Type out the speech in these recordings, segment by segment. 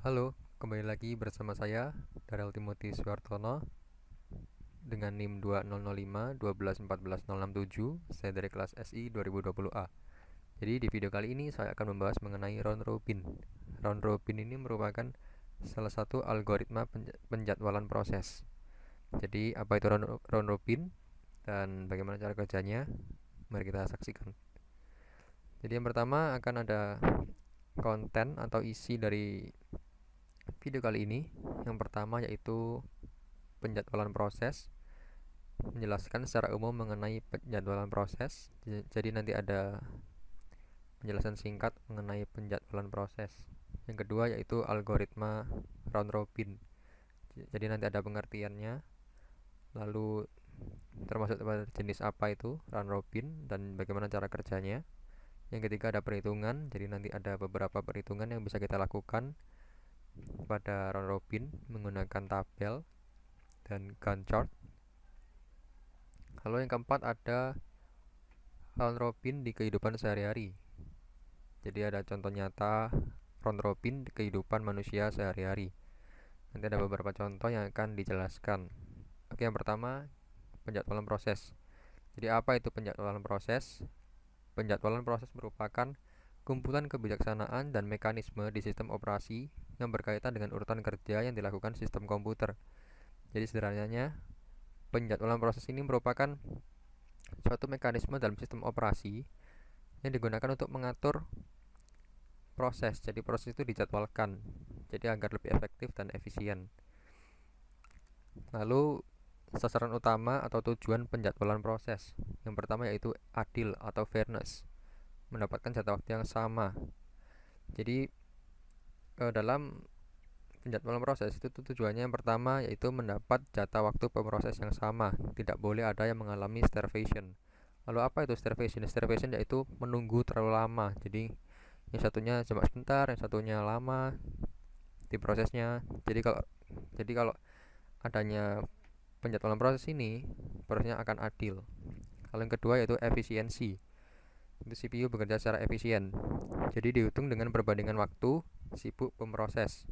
Halo, kembali lagi bersama saya Darel Timothy Suartono dengan NIM 2005 1214067. Saya dari kelas SI 2020A. Jadi di video kali ini saya akan membahas mengenai round robin. Round robin ini merupakan salah satu algoritma penjadwalan proses. Jadi apa itu round robin dan bagaimana cara kerjanya? Mari kita saksikan. Jadi yang pertama akan ada konten atau isi dari video kali ini. Yang pertama yaitu penjadwalan proses, menjelaskan secara umum mengenai penjadwalan proses. Jadi nanti ada penjelasan singkat mengenai penjadwalan proses. Yang kedua yaitu algoritma round robin. Jadi nanti ada pengertiannya, lalu termasuk jenis apa itu round robin dan bagaimana cara kerjanya. Yang ketiga ada perhitungan. Jadi nanti ada beberapa perhitungan yang bisa kita lakukan pada round robin menggunakan tabel dan Gantt chart. Lalu yang keempat ada round robin di kehidupan sehari-hari. Jadi ada contoh nyata round robin di kehidupan manusia sehari-hari. Nanti ada beberapa contoh yang akan dijelaskan. Oke, yang pertama penjadwalan proses. Jadi apa itu penjadwalan proses? Penjadwalan proses merupakan kumpulan kebijaksanaan dan mekanisme di sistem operasi yang berkaitan dengan urutan kerja yang dilakukan sistem komputer. Jadi sederhananya, penjadwalan proses ini merupakan suatu mekanisme dalam sistem operasi yang digunakan untuk mengatur proses. Jadi proses itu dijadwalkan, jadi agar lebih efektif dan efisien. Lalu sasaran utama atau tujuan penjadwalan proses. Yang pertama yaitu adil atau fairness, mendapatkan jatah waktu yang sama. Jadi dalam penjadwalan proses itu tujuannya yang pertama yaitu mendapat jatah waktu pemroses yang sama. Tidak boleh ada yang mengalami starvation. Lalu apa itu starvation? Starvation yaitu menunggu terlalu lama. Jadi yang satunya cuma sebentar, yang satunya lama di prosesnya. Jadi kalau adanya penjadwalan proses ini, prosesnya akan adil. Kalau yang kedua yaitu efisiensi. Itu CPU bekerja secara efisien. Jadi dihitung dengan perbandingan waktu sibuk pemroses.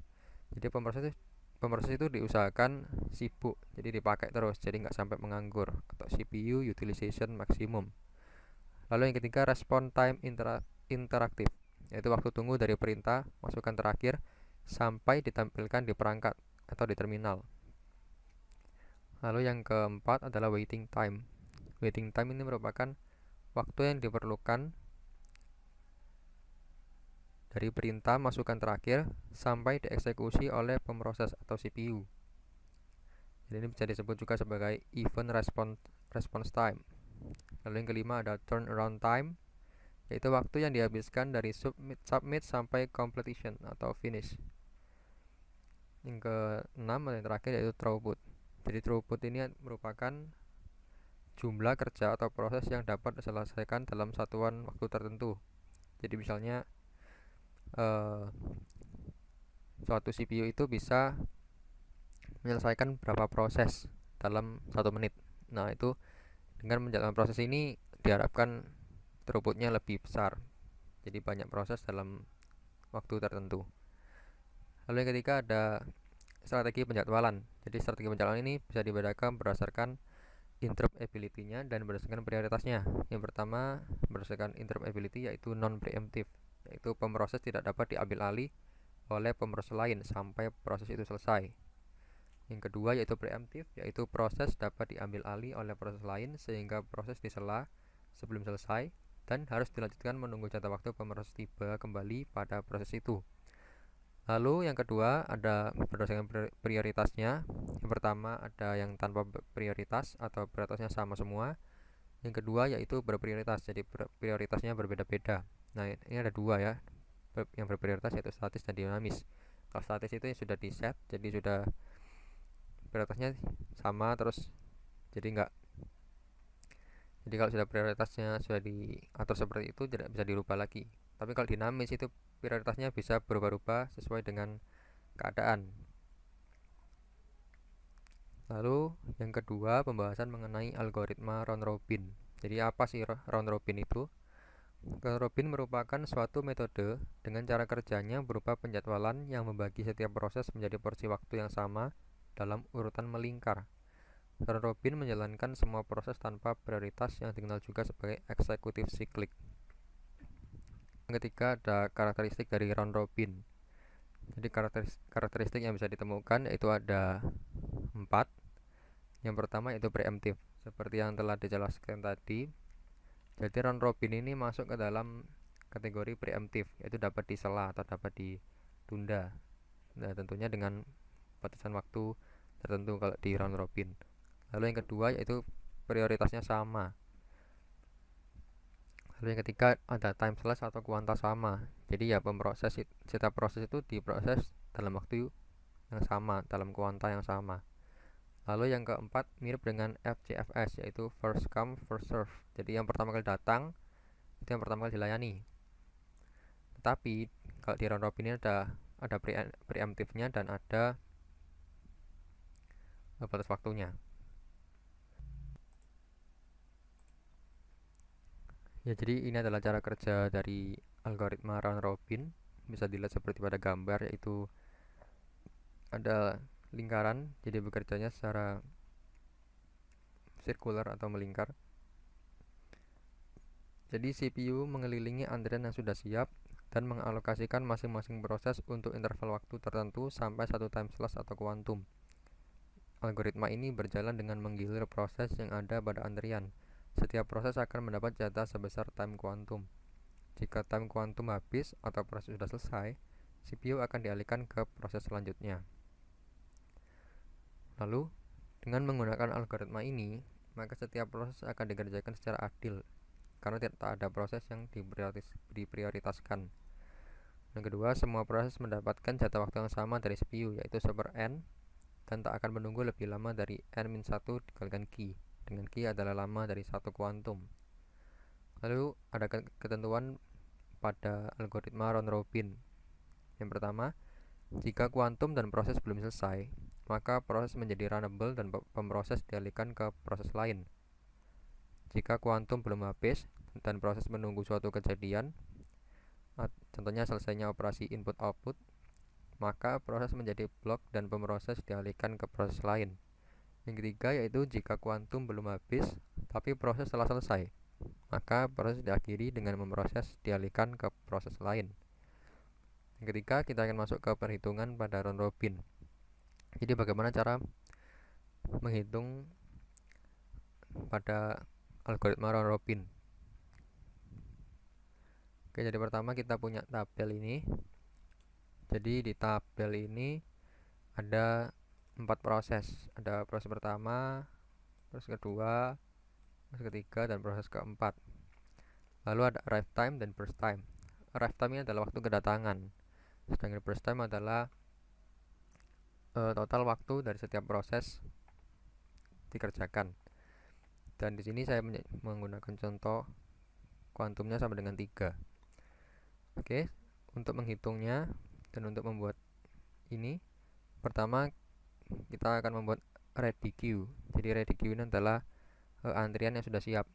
Jadi pemroses itu diusahakan sibuk, jadi dipakai terus, jadi nggak sampai menganggur, atau CPU utilization maximum. Lalu yang ketiga respon time interaktif, yaitu waktu tunggu dari perintah masukan terakhir sampai ditampilkan di perangkat atau di terminal. Lalu yang keempat adalah waiting time. Waiting time ini merupakan waktu yang diperlukan dari perintah masukan terakhir sampai dieksekusi oleh pemroses atau CPU. Jadi ini bisa disebut juga sebagai event response time. Lalu yang kelima ada turnaround time, yaitu waktu yang dihabiskan dari submit sampai completion atau finish. Yang keenam dan yang terakhir yaitu throughput. Jadi throughput ini merupakan jumlah kerja atau proses yang dapat diselesaikan dalam satuan waktu tertentu. Jadi misalnya suatu CPU itu bisa menyelesaikan berapa proses dalam 1 menit. Nah itu dengan menjalankan proses ini diharapkan throughputnya lebih besar. Jadi banyak proses dalam waktu tertentu. Lalu yang ketiga ada strategi penjadwalan. Jadi strategi penjadwalan ini bisa dibedakan berdasarkan interruptibility-nya dan berdasarkan prioritasnya. Yang pertama berdasarkan interruptibility yaitu non-preemptive, yaitu pemroses tidak dapat diambil alih oleh pemroses lain sampai proses itu selesai. Yang kedua yaitu preemptive, yaitu proses dapat diambil alih oleh proses lain sehingga proses disela sebelum selesai dan harus dilanjutkan menunggu jatah waktu pemroses tiba kembali pada proses itu. Lalu yang kedua ada berdasarkan prioritasnya. Yang pertama ada yang tanpa prioritas atau prioritasnya sama semua. Yang kedua yaitu berprioritas, jadi prioritasnya berbeda-beda. Nah ini ada dua ya, yang berprioritas yaitu statis dan dinamis. Kalau statis itu yang sudah di set, jadi sudah prioritasnya sama terus, jadi kalau sudah prioritasnya sudah diatur seperti itu tidak bisa dirubah lagi. Tapi kalau dinamis itu prioritasnya bisa berubah-ubah sesuai dengan keadaan. Lalu yang kedua pembahasan mengenai algoritma round robin. Jadi apa sih round robin itu? Round robin merupakan suatu metode dengan cara kerjanya berupa penjadwalan yang membagi setiap proses menjadi porsi waktu yang sama dalam urutan melingkar. Round robin menjalankan semua proses tanpa prioritas yang dikenal juga sebagai eksekutif siklik. Yang ketiga ada karakteristik dari round robin. Jadi karakteristik yang bisa ditemukan yaitu ada 4. Yang pertama yaitu preemptif. Seperti yang telah dijelaskan tadi, jadi round robin ini masuk ke dalam kategori preemptif, yaitu dapat disela atau dapat ditunda. Nah, tentunya dengan batasan waktu tertentu kalau di round robin. Lalu yang kedua yaitu prioritasnya sama. Lalu yang ketiga ada time slice atau kuanta sama. Jadi ya setiap proses itu diproses dalam waktu yang sama, dalam kuanta yang sama. Lalu yang keempat mirip dengan FCFS, yaitu first come first serve. Jadi yang pertama kali datang itu yang pertama kali dilayani. Tetapi kalau di round robin ini ada preemptifnya dan ada batas waktunya. Ya, jadi ini adalah cara kerja dari algoritma round robin. Bisa dilihat seperti pada gambar, yaitu ada lingkaran, jadi bekerjanya secara sirkular atau melingkar. Jadi CPU mengelilingi antrian yang sudah siap dan mengalokasikan masing-masing proses untuk interval waktu tertentu sampai satu time slice atau kuantum. Algoritma ini berjalan dengan menggilir proses yang ada pada antrian. Setiap proses akan mendapat jatah sebesar time kuantum. Jika time kuantum habis atau proses sudah selesai, CPU akan dialihkan ke proses selanjutnya. Lalu, dengan menggunakan algoritma ini, maka setiap proses akan dikerjakan secara adil, karena tidak ada proses yang diprioritaskan. Yang kedua, semua proses mendapatkan jatah waktu yang sama dari CPU, yaitu seper n, dan tak akan menunggu lebih lama dari n-1 dikalikan Q, dengan Q adalah lama dari satu kuantum. Lalu ada ketentuan pada algoritma round robin. Yang pertama, jika kuantum dan proses belum selesai, maka proses menjadi runnable dan pemproses dialihkan ke proses lain. Jika kuantum belum habis dan proses menunggu suatu kejadian, contohnya selesainya operasi input-output, maka proses menjadi blok dan pemproses dialihkan ke proses lain. Yang ketiga yaitu jika kuantum belum habis tapi proses telah selesai, maka proses diakhiri dengan memproses dialihkan ke proses lain. Yang ketiga kita akan masuk ke perhitungan pada round robin. Jadi bagaimana cara menghitung pada algoritma round robin? Oke, jadi pertama kita punya tabel ini. Jadi di tabel ini ada 4 proses. Ada proses pertama, proses kedua, proses ketiga, dan proses keempat. Lalu ada arrive time dan burst time. Arrive time ini adalah waktu kedatangan, sedangkan burst time adalah total waktu dari setiap proses dikerjakan. Dan di sini saya menggunakan contoh kuantumnya sama dengan 3. Oke, untuk menghitungnya dan untuk membuat ini, pertama kita akan membuat ready queue. Jadi ready queue ini adalah antrian yang sudah siap,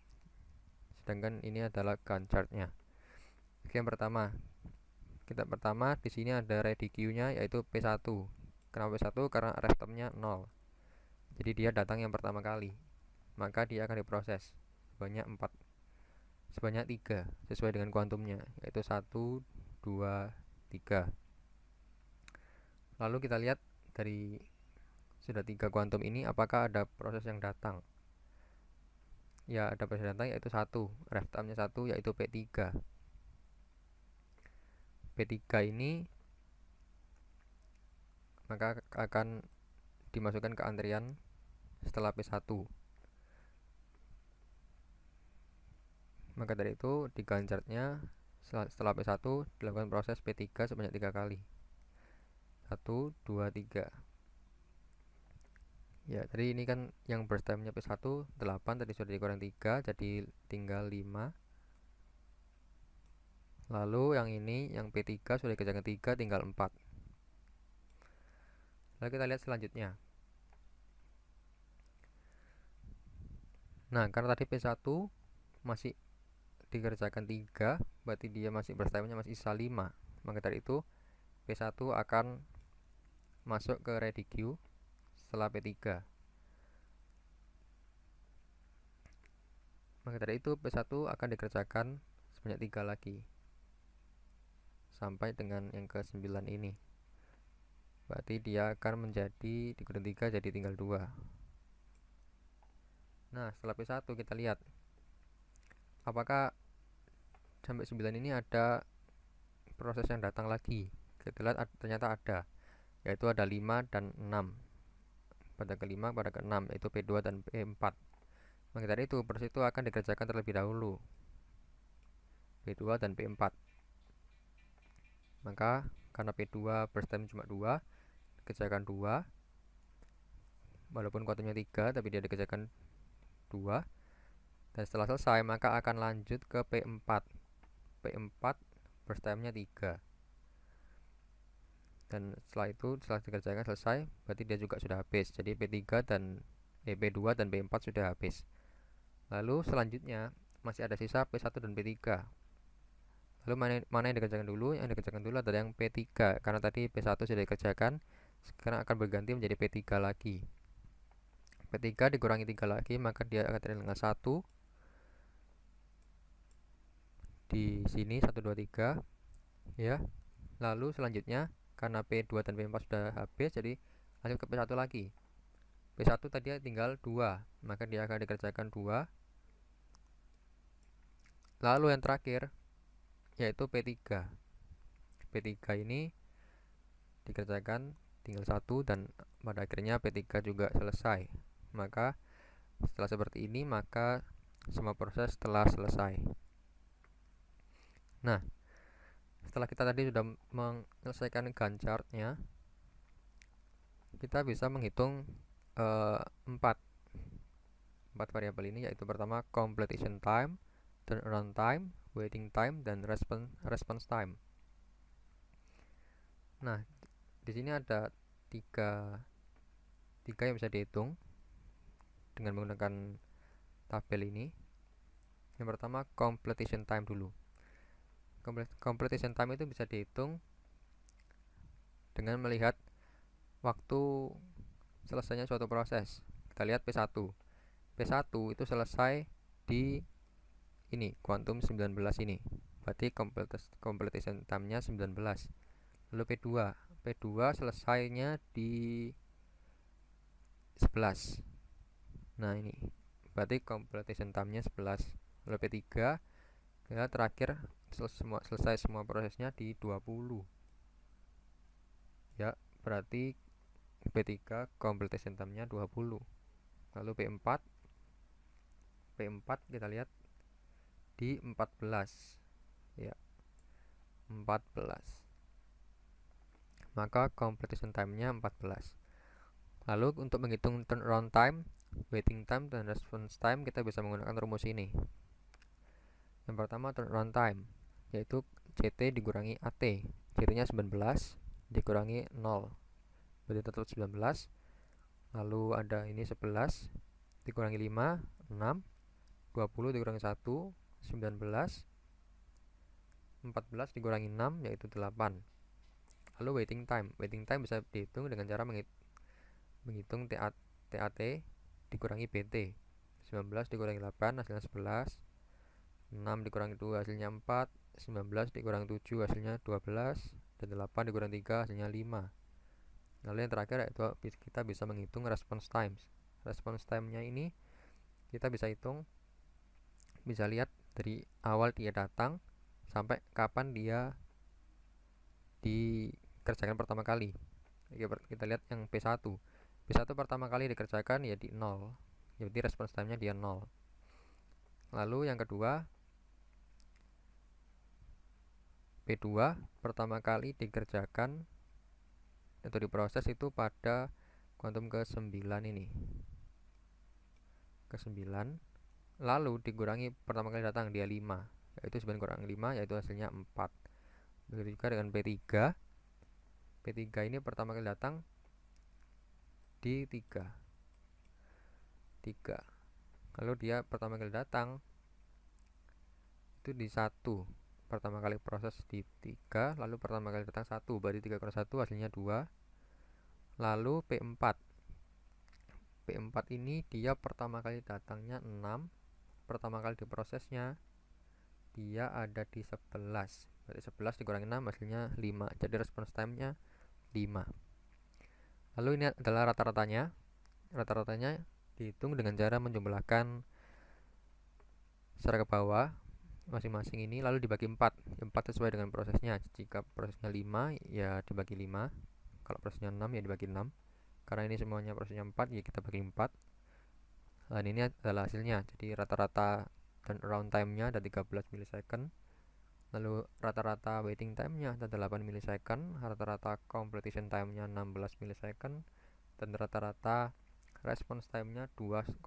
sedangkan ini adalah Gantt chart-nya. Oke, yang pertama di sini ada ready queue-nya yaitu P1. Kenapa P1? Karena arrive time-nya 0. Jadi dia datang yang pertama kali. Maka dia akan diproses sebanyak 3 sesuai dengan kuantumnya, yaitu 1, 2, 3. Lalu kita lihat dari sudah 3 kuantum ini apakah ada proses yang datang. Ya, ada proses datang yaitu 1, arrive time-nya 1 yaitu P3. P3 ini maka akan dimasukkan ke antrian setelah P1. Maka dari itu di Gantt chart-nya setelah P1 dilakukan proses P3 sebanyak 3 kali. 1, 2, 3. Ya, tadi ini kan yang burst time-nya P1 8, tadi sudah dikurang 3, jadi tinggal 5. Lalu yang ini, yang P3 sudah dikerjakan 3, tinggal 4. Lalu kita lihat selanjutnya. Nah, karena tadi P1 masih dikerjakan 3, berarti dia masih time-nya masih sisa 5. Maka dari itu P1 akan masuk ke ready queue setelah P3. Maka dari itu P1 akan dikerjakan sebanyak 3 lagi sampai dengan yang ke-9 ini. Berarti dia akan menjadi dikurang 3 jadi tinggal 2. Nah, setelah P1 kita lihat apakah sampai 9 ini ada proses yang datang lagi. Kita lihat ternyata ada, yaitu ada 5 dan 6. Pada ke-5 pada ke-6 yaitu P2 dan P4. Maka dari itu proses itu akan dikerjakan terlebih dahulu, P2 dan P4. Maka karena P2 burst time cuma 2, dikerjakan 2. Walaupun kuantumnya 3 tapi dia dikerjakan 2. Dan setelah selesai maka akan lanjut ke P4. P4 burst time-nya 3. Dan setelah itu setelah dikerjakan selesai berarti dia juga sudah habis. Jadi P3 dan P2 dan P4 sudah habis. Lalu selanjutnya masih ada sisa P1 dan P3. Lalu mana yang dikerjakan dulu? Yang dikerjakan dulu adalah yang P3, karena tadi P1 sudah dikerjakan, sekarang akan berganti menjadi P3 lagi. P3 dikurangi 3 lagi, maka dia akan terhilang 1. Di sini 1, 2, 3 ya. Lalu selanjutnya karena P2 dan P4 sudah habis, jadi lanjut ke P1 lagi. P1 tadi tinggal 2, maka dia akan dikerjakan 2. Lalu yang terakhir yaitu P3. P3 ini dikerjakan tinggal 1 dan pada akhirnya P3 juga selesai. Maka setelah seperti ini maka semua proses telah selesai. Nah, setelah kita tadi sudah menyelesaikan Gantt chart-nya, kita bisa menghitung 4 variabel ini, yaitu pertama completion time, turnaround time, waiting time, dan response time. Nah, di sini ada tiga yang bisa dihitung dengan menggunakan tabel ini. Yang pertama completion time dulu. Completion time itu bisa dihitung dengan melihat waktu selesainya suatu proses. Kita lihat P1. P1 itu selesai di ini, quantum 19 ini. Berarti completion time-nya 19. Lalu P2 selesainya di 11. Nah, ini berarti completion time-nya 11. Lalu P3 kita terakhir selesai semua prosesnya di 20. Ya, berarti P3 completion time-nya 20. Lalu P4 kita lihat di 14. Ya, 14. Maka completion time-nya 14. Lalu untuk menghitung turnaround time, waiting time, dan response time kita bisa menggunakan rumus ini. Yang pertama turnaround time, yaitu CT dikurangi AT. CT-nya 19 dikurangi 0, berarti tetap 19. Lalu ada ini 11 dikurangi 5, 6. 20 dikurangi 1, 19. 14 dikurangi 6 yaitu 8. Lalu waiting time bisa dihitung dengan cara menghitung TAT dikurangi BT. 19 dikurangi 8 hasilnya 11. 6 dikurangi 2 hasilnya 4. 19 dikurangi 7 hasilnya 12. Dan 8 dikurangi 3 hasilnya 5. Lalu yang terakhir yaitu kita bisa menghitung response time. Response time-nya ini kita bisa hitung, bisa lihat dari awal dia datang sampai kapan dia dikerjakan pertama kali. Kita lihat yang P1 pertama kali dikerjakan ya di 0, jadi response time-nya dia 0. Lalu yang kedua P2 pertama kali dikerjakan atau diproses itu pada kuantum ke-9 ini, ke-9. Lalu dikurangi pertama kali datang dia 5, yaitu 9 kurang 5 yaitu hasilnya 4. Begitu juga dengan P3 ini pertama kali datang di 3. Lalu dia pertama kali datang itu di 1. Pertama kali proses di 3, lalu pertama kali datang 1, berarti 3 kurang 1 hasilnya 2. Lalu P4 ini dia pertama kali datangnya 6, pertama kali diprosesnya dia ada di 11, berarti 11 dikurangi 6 hasilnya 5, jadi response time-nya 5. Lalu ini adalah rata-ratanya dihitung dengan cara menjumlahkan secara ke bawah masing-masing ini, lalu dibagi 4 sesuai dengan prosesnya. Jika prosesnya 5 ya dibagi 5, kalau prosesnya 6 ya dibagi 6, karena ini semuanya prosesnya 4 ya kita bagi 4. Dan ini adalah hasilnya, jadi rata-rata turnaround time-nya ada 13 millisecond, lalu rata-rata waiting time-nya ada 8 millisecond, rata-rata completion time-nya 16 millisecond, dan rata-rata response time-nya 2,5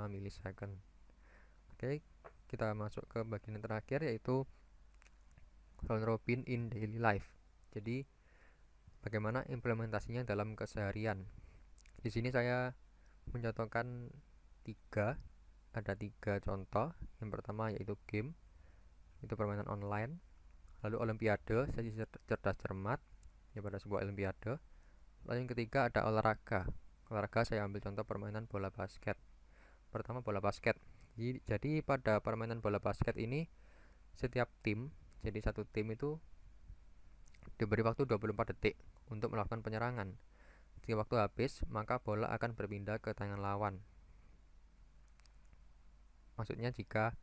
millisecond. Oke, kita masuk ke bagian yang terakhir, yaitu round robin in daily life. Jadi bagaimana implementasinya dalam keseharian. Di sini saya mencontohkan ada tiga contoh. Yang pertama yaitu game, itu permainan online. Lalu olimpiade, sesi cerdas cermat, ya pada sebuah olimpiade. Lalu yang ketiga ada olahraga. Saya ambil contoh permainan bola basket. Pertama bola basket. Jadi pada permainan bola basket ini setiap tim, jadi satu tim itu diberi waktu 24 detik untuk melakukan penyerangan. Jika waktu habis, maka bola akan berpindah ke tangan lawan. Maksudnya jika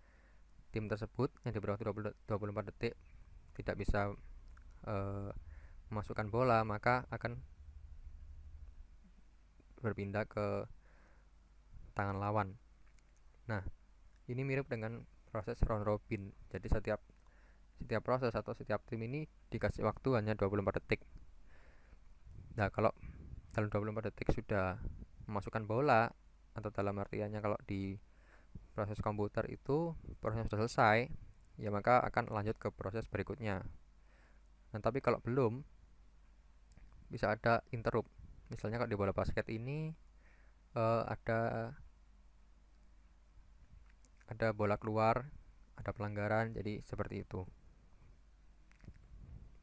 tim tersebut yang diberi waktu 24 detik tidak bisa memasukkan bola, maka akan berpindah ke tangan lawan. Nah, ini mirip dengan proses round robin. Jadi setiap proses atau setiap tim ini dikasih waktu hanya 24 detik. Nah, kalau dalam 24 detik sudah memasukkan bola, atau dalam artiannya kalau di proses komputer itu prosesnya sudah selesai, ya maka akan lanjut ke proses berikutnya. Nah, tapi kalau belum, bisa ada interrupt. Misalnya kalau di bola basket ini ada bola keluar, ada pelanggaran, jadi seperti itu.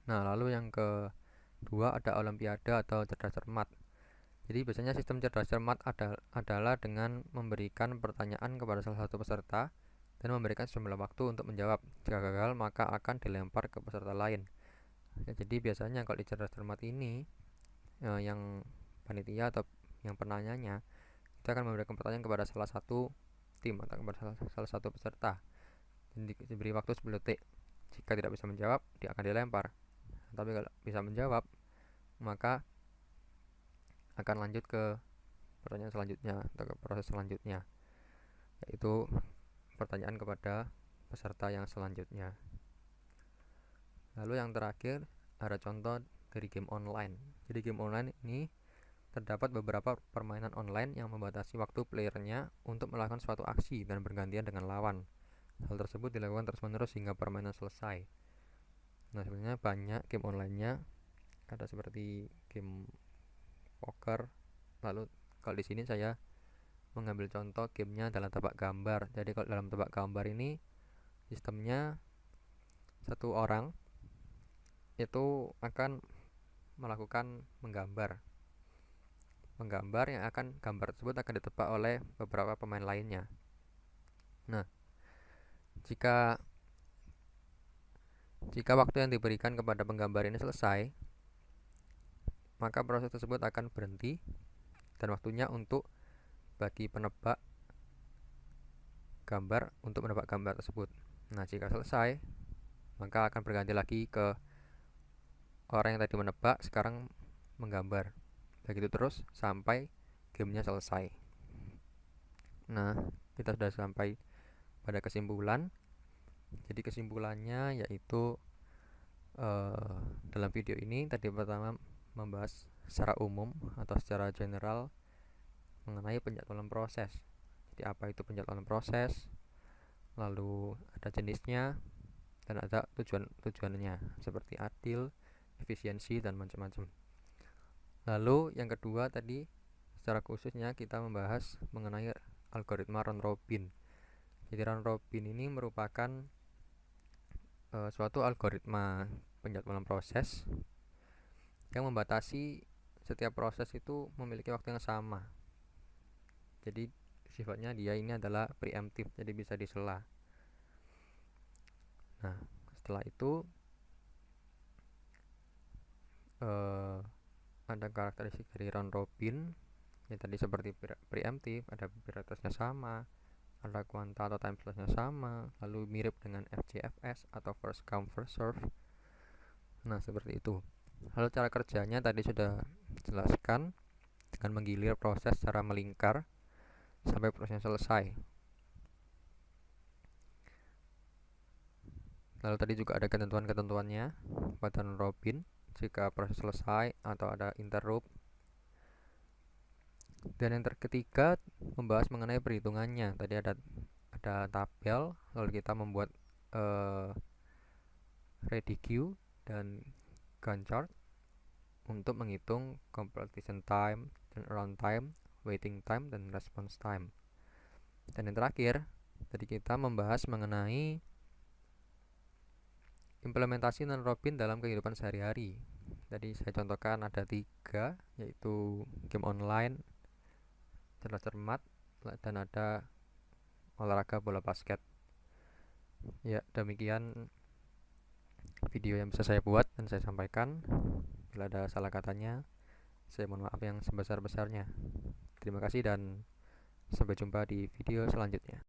Nah, lalu yang kedua ada olimpiade atau cerdas cermat. Jadi biasanya sistem cerdas cermat adalah dengan memberikan pertanyaan kepada salah satu peserta dan memberikan sejumlah waktu untuk menjawab. Jika gagal, maka akan dilempar ke peserta lain. Ya, jadi biasanya kalau di cerdas cermat ini yang panitia atau yang penanyanya kita akan memberikan pertanyaan kepada salah satu tim atau kepada salah satu peserta dan diberi waktu 10 detik. Jika tidak bisa menjawab, dia akan dilempar. Tapi kalau bisa menjawab, maka akan lanjut ke pertanyaan selanjutnya atau ke proses selanjutnya, yaitu pertanyaan kepada peserta yang selanjutnya. Lalu yang terakhir ada contoh dari game online. Jadi game online ini terdapat beberapa permainan online yang membatasi waktu playernya untuk melakukan suatu aksi dan bergantian dengan lawan. Hal tersebut dilakukan terus-menerus hingga permainan selesai. Nah, sebenarnya banyak game online-nya, ada seperti game poker. Lalu kalau di sini saya mengambil contoh gamenya dalam tebak gambar. Jadi kalau dalam tebak gambar ini sistemnya satu orang itu akan melakukan menggambar yang akan gambar tersebut akan ditebak oleh beberapa pemain lainnya. Nah, jika waktu yang diberikan kepada penggambar ini selesai, maka proses tersebut akan berhenti dan waktunya untuk bagi penebak gambar untuk menebak gambar tersebut. Nah, jika selesai, maka akan berganti lagi ke orang yang tadi menebak sekarang menggambar. Begitu terus sampai gamenya selesai. Nah, kita sudah sampai pada kesimpulan. Jadi kesimpulannya yaitu dalam video ini tadi pertama membahas secara umum atau secara general mengenai penjadwalan proses. Jadi apa itu penjadwalan proses, lalu ada jenisnya dan ada tujuannya seperti adil, efisiensi, dan macam-macam. Lalu yang kedua tadi secara khususnya kita membahas mengenai algoritma round robin. Jadi round robin ini merupakan suatu algoritma penjadwalan proses yang membatasi setiap proses itu memiliki waktu yang sama. Jadi sifatnya dia ini adalah preemptif, jadi bisa disela. Nah, setelah itu ada karakteristik dari round robin. Ya tadi seperti preemptif, ada prioritasnya sama, ada kuanta atau time slotnya sama, lalu mirip dengan FCFS atau first come first serve. Nah, seperti itu. Lalu cara kerjanya tadi sudah jelaskan, dengan menggilir proses secara melingkar sampai prosesnya selesai. Lalu tadi juga ada ketentuan-ketentuannya pada robin jika proses selesai atau ada interrupt. Dan yang ketiga membahas mengenai perhitungannya. Tadi ada tabel, lalu kita membuat ready queue dan Gantt chart untuk menghitung completion time, turnaround time, waiting time, dan response time. Dan yang terakhir, tadi kita membahas mengenai implementasi non-robin dalam kehidupan sehari-hari. Tadi saya contohkan ada 3, yaitu game online, cerdas cermat, dan ada olahraga bola basket. Ya, demikian video yang bisa saya buat dan saya sampaikan. Bila ada salah katanya, saya mohon maaf yang sebesar-besarnya. Terima kasih dan sampai jumpa di video selanjutnya.